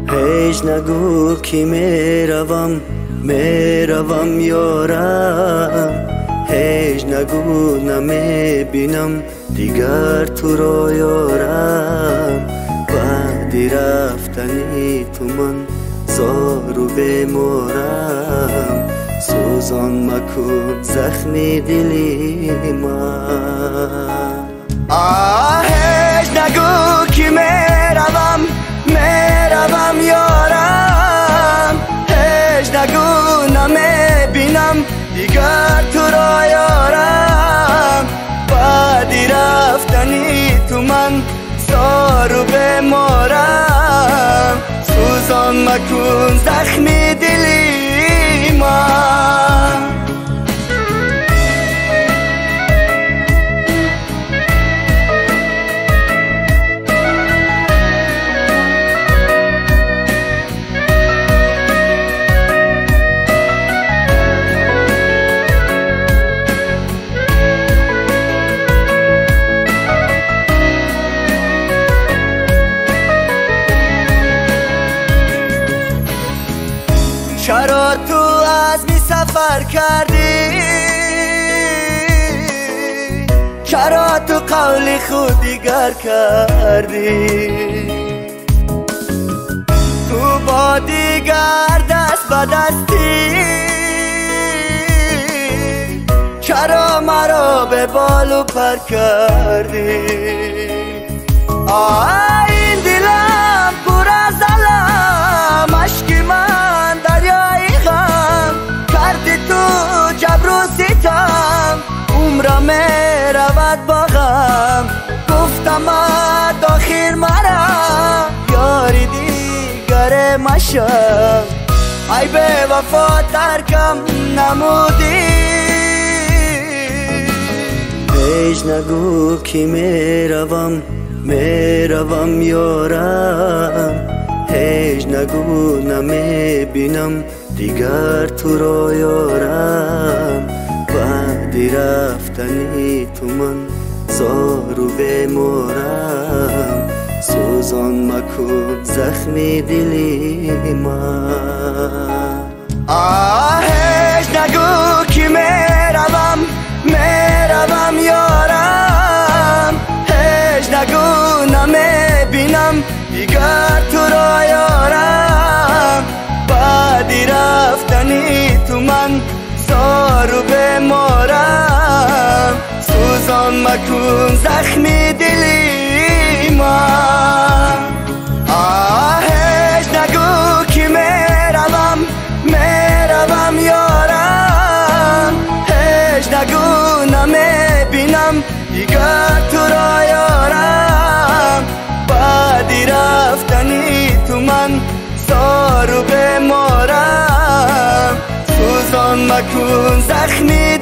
هیچ نگو که میروم یارم، هیچ نگو نمیبینم دیگر تو را یارم. بعدی رفتنی تو من زار و بیمارم، سوزان مکن زخمی دلی من. هیچ نگو که میروم یارم، هیچ نگو نمیبینم دیگر تو را یارم. بعدی رفتنی تو من زار و بیمارم، سوزان مکن زخمی دلی من. چرا تو از می سفر کردی؟ چرا تو قول خود دیگر کردی؟ تو با دیگر دست به دستی، چرا مرا به بال و پر کردی؟ این دلم پر از علم، اشکی من دریای غم کردی تو جبر و ستم، عمرم می رود با غم. گفتم آخر مرا یاری دیگر مشم، ای به وفا ترکم نمودی. هیچ نگو که میروم یارم، هیچ نگو نمیبینم دیگر تو را یارم. بعدی رفتنی تو من زار و بیمارم، سوزان مکن زخمی دلی من. هیچ نگو که میروم یارم، هیچ نگو نمیبینم دیگر تو را یارم. بعدی رفتنی تو من زار و بیمارم، سوزان مکن زخمی دلی من. هیچ نگو که میروم یارم، هیچ نگو نمیبینم دیگر تو را یارم. بعدی رفتنی تو من زار و بیمارم، سوزان مکن زخمی